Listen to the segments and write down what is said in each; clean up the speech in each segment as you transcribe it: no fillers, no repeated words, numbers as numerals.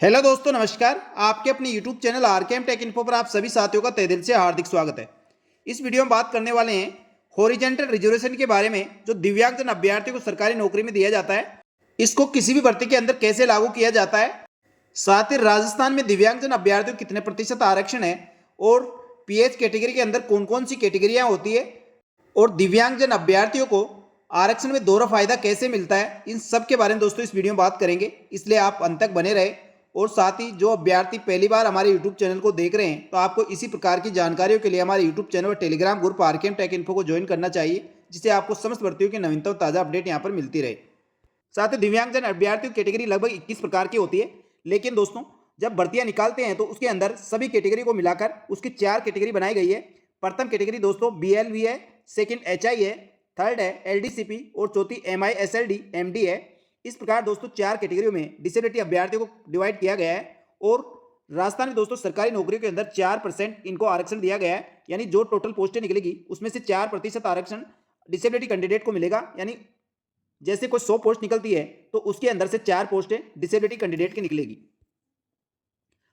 Hello दोस्तों, नमस्कार। आपके अपने YouTube channel RKM take info पर आप सभी साथियों का तहे दिल से हार्दिक स्वागत है। इस वीडियो में बात करने वाले हैं हॉरिजॉन्टल रिजर्वेशन के बारे में, जो दिव्यांगजन अभ्यर्थियों को सरकारी नौकरी में दिया जाता है। इसको किसी भी भर्ती के अंदर कैसे लागू किया जाता है, साथ ही राजस्थान में दिव्यांगजन अभ्यर्थियों कितने प्रतिशत आरक्षण है और पीएच कैटेगरी के अंदर कौन कौन सी कैटेगरियां होती है और दिव्यांगजन अभ्यर्थियों को आरक्षण में दोहरा फायदा कैसे मिलता है, इन सब के बारे में दोस्तों इस वीडियो में बात करेंगे। इसलिए आप अंत तक बने रहे। और साथ ही जो अभ्यर्थी पहली बार हमारे यूट्यूब चैनल को देख रहे हैं, तो आपको इसी प्रकार की जानकारियों के लिए हमारे यूट्यूब चैनल और Telegram group RKM take info को ज्वाइन करना चाहिए, जिससे आपको समस्त भर्तियों की नवीनतम ताज़ा अपडेट यहाँ पर मिलती रहे। साथ ही दिव्यांगजन अभ्यर्थियों की कैटेगरी लगभग 21 प्रकार की होती है, लेकिन दोस्तों जब भर्तियां निकालते हैं तो उसके अंदर सभी कैटेगरी को मिलाकर उसकी 4 कैटेगरी बनाई गई है। प्रथम कैटेगरी दोस्तों बीएलवी है, सेकंड एचआई है, थर्ड है एलडीसीपी और चौथी एमआईएसएलडी एमडी है। इस प्रकार दोस्तों 4 कैटेगरियों में डिसेबिलिटी अभ्यर्थियों को डिवाइड किया गया है और राजस्थान में दोस्तों सरकारी नौकरियों के अंदर 4% इनको आरक्षण दिया गया है। यानी जो टोटल पोस्टें निकलेगी उसमें से 4% आरक्षण डिसेबिलिटी कैंडिडेट को मिलेगा। यानी जैसे कोई 100 पोस्ट निकलती है तो उसके अंदर से 4 पोस्टें डिसेबिलिटी कैंडिडेट की निकलेगी।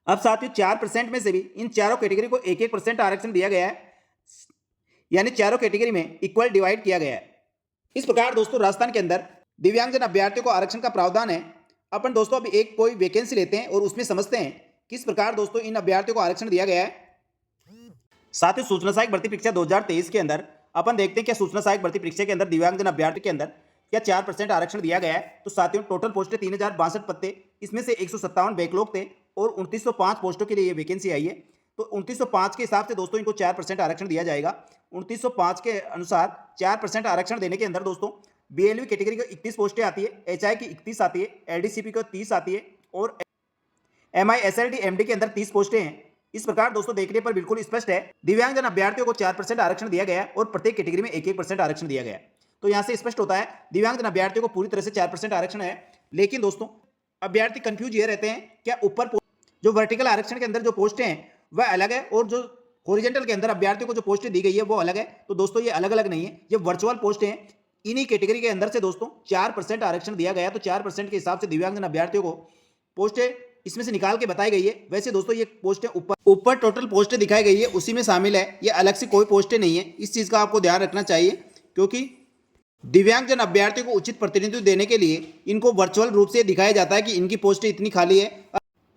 अब साथ ही 4% में से भी इन चारों कैटेगरी को 1-1% आरक्षण दिया गया है, यानी चारों कैटेगरी में इक्वल डिवाइड किया गया है। इस प्रकार दोस्तों राजस्थान के अंदर दिव्यांगजन अभ्यर्थियों को आरक्षण का प्रावधान है। अपन दोस्तों अभी एक कोई वैकेंसी लेते हैं और उसमें समझते हैं किस प्रकार दोस्तों इन अभ्यर्थियों को आरक्षण दिया गया है। साथ ही सूचना सहायक भर्ती परीक्षा 2023 के अंदर अपन देखते हैं क्या सूचना सहायक भर्ती परीक्षा के अंदर दिव्यांगजन अभ्यर्थी के अंदर क्या 4% आरक्षण दिया गया है। तो साथियों टोटल पोस्टें 3062 पद थे, इसमें से 157 बैकलॉग थे और 2905 पोस्टों के लिए ये वैकेंसी आई है। तो 2905 के हिसाब से दोस्तों इनको 4% आरक्षण दिया जाएगा। 2905 के अनुसार 4% आरक्षण देने के अंदर दोस्तों बीएलवी कैटेगरी को 31 पोस्टें आती है, एचआई की 31 आती है, एलडीसीपी को 30 आती है और एमआईएसएलडी एमडी के अंदर 30 पोस्टें हैं। इस प्रकार दोस्तों देखने पर बिल्कुल स्पष्ट है दिव्यांगजन अभ्यर्थियों को 4% आरक्षण दिया गया है और प्रत्येक कैटेगरी में 1-1% आरक्षण दिया गया है। तो यहां से स्पष्ट होता है दिव्यांगजन अभ्यर्थियों को पूरी तरह से 4% आरक्षण है। लेकिन दोस्तों अभ्यर्थी कंफ्यूज ये रहते हैं क्या ऊपर जो वर्टिकल आरक्षण के अंदर जो पोस्टें हैं वह अलग है और जो हॉरिजॉन्टल के अंदर अभ्यर्थियों को जो पोस्टें दी गई है वो अलग है। तो दोस्तों ये अलग अलग नहीं है, ये वर्चुअल पोस्टें हैं। इन्हीं कैटेगरी के अंदर से दोस्तों 4% आरक्षण दिया गया। तो 4% के हिसाब से दिव्यांगजन अभ्यर्थियों को पोस्टें इसमें से निकाल के बताई गई है। वैसे दोस्तों ये पोस्टें ऊपर टोटल पोस्टें दिखाई गई है उसी में शामिल है, ये अलग से कोई पोस्टें नहीं है। इस चीज़ का आपको ध्यान रखना चाहिए, क्योंकि दिव्यांगजन अभ्यर्थियों को उचित प्रतिनिधित्व देने के लिए इनको वर्चुअल रूप से दिखाया जाता है कि इनकी पोस्टें इतनी खाली है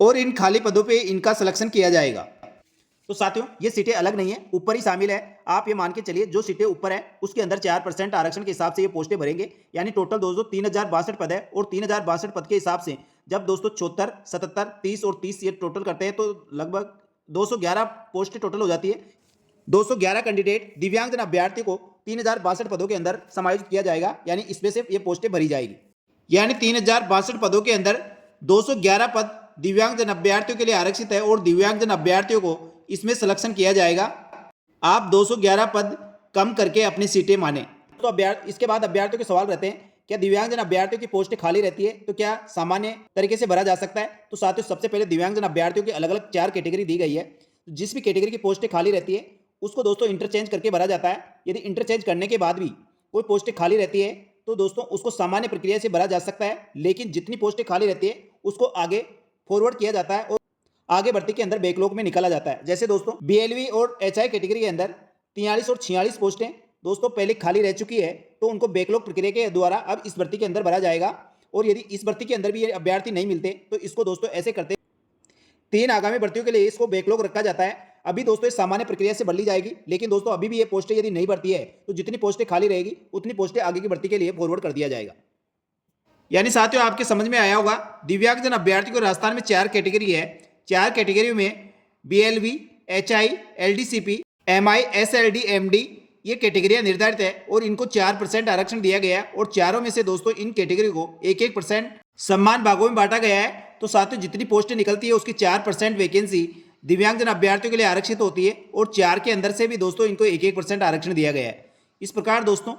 और इन खाली पदों पे इनका सिलेक्शन किया जाएगा। तो साथियों ये सीटें अलग नहीं है, ऊपर ही शामिल है। आप ये मान के चलिए जो सीटें ऊपर है उसके अंदर 4% आरक्षण के हिसाब से ये पोस्टें भरेंगे। यानी टोटल दोस्तों 3062 पद है और 3062 पद के हिसाब से जब दोस्तों 74, 77, 30 और 30 ये टोटल करते हैं तो लगभग 211 पोस्टें टोटल हो जाती है। 211 कैंडिडेट दिव्यांगजन अभ्यर्थी को 3062 पदों के अंदर समायोजित किया जाएगा, यानी इसमें से ये पोस्टें भरी जाएगी। यानी 3062 पदों के अंदर 211 पद दिव्यांगजन अभ्यर्थियों के लिए आरक्षित है और दिव्यांगजन अभ्यर्थियों को इसमें सिलेक्शन किया जाएगा। आप 211 पद कम करके अपनी सीटें माने। तो इसके बाद अभ्यर्थियों के सवाल रहते हैं क्या दिव्यांगजन अभ्यर्थियों की पोस्टें खाली रहती है तो क्या सामान्य तरीके से भरा जा सकता है। तो साथियों सबसे पहले दिव्यांगजन अभ्यर्थियों की अलग अलग 4 कैटेगरी दी गई है। जिस भी कैटेगरी की पोस्टें खाली रहती है उसको दोस्तों इंटरचेंज करके भरा जाता है। यदि इंटरचेंज करने के बाद भी कोई पोस्टें खाली रहती है तो दोस्तों उसको सामान्य प्रक्रिया से भरा जा सकता है, लेकिन जितनी पोस्टें खाली रहती है उसको आगे फॉरवर्ड किया जाता है और आगे भर्ती के अंदर बैकलॉग में निकाला जाता है। जैसे दोस्तों बीएलवी और एचआई कैटेगरी के अंदर 43 और 46 पोस्टें दोस्तों पहले खाली रह चुकी है, तो उनको बैकलॉग प्रक्रिया के द्वारा अब इस भर्ती के अंदर भरा जाएगा। और यदि इस भर्ती के अंदर भी ये अभ्यर्थी नहीं मिलते तो इसको दोस्तों ऐसे करते 3 आगामी भर्तियों के लिए इसको बैकलॉग रखा जाता है। अभी दोस्तों इस सामान्य प्रक्रिया से भर ली जाएगी, लेकिन दोस्तों अभी भी ये पोस्टें यदि नहीं भरती है तो जितनी पोस्टें खाली रहेगी उतनी पोस्टें आगे की भर्ती के लिए फॉरवर्ड कर दिया जाएगा। यानी साथियों आपके समझ में आया होगा दिव्यांगजन अभ्यर्थी को राजस्थान में 4 कैटेगरी है। 4 कैटेगरी में बीएलवी, एचआई, एलडीसीपी, एमआईएसएलडी एमडी ये कैटेगरियां निर्धारित है और इनको 4% आरक्षण दिया गया है और चारों में से दोस्तों इन कैटेगरी को 1-1% सम्मान भागों में बांटा गया है। तो साथियों जितनी पोस्टें निकलती है उसकी 4% वैकेंसी दिव्यांगजन अभ्यर्थियों के लिए आरक्षित होती है और 4 के अंदर से भी दोस्तों इनको 1-1% आरक्षण दिया गया है। इस प्रकार दोस्तों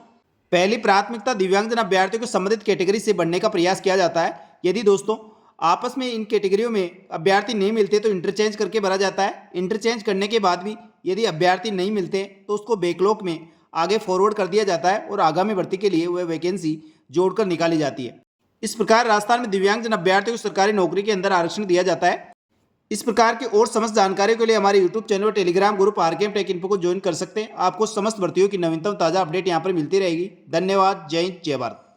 पहली प्राथमिकता दिव्यांगजन अभ्यर्थियों को संबंधित कैटेगरी से बढ़ने का प्रयास किया जाता है। यदि दोस्तों आपस में इन कैटेगरियों में अभ्यर्थी नहीं मिलते तो इंटरचेंज करके भरा जाता है। इंटरचेंज करने के बाद भी यदि अभ्यर्थी नहीं मिलते तो उसको बैकलॉग में आगे फॉरवर्ड कर दिया जाता है और आगामी भर्ती के लिए वह वैकेंसी जोड़कर निकाली जाती है। इस प्रकार राजस्थान में दिव्यांगजन अभ्यर्थियों को सरकारी नौकरी के अंदर आरक्षण दिया जाता है। इस प्रकार की और समस्त जानकारी के लिए हमारे यूट्यूब चैनल और Telegram group RKM take info को ज्वाइन कर सकते हैं। आपको समस्त भर्तियों की नवीनतम ताजा अपडेट यहाँ पर मिलती रहेगी। धन्यवाद। जय हिंद, जय भारत।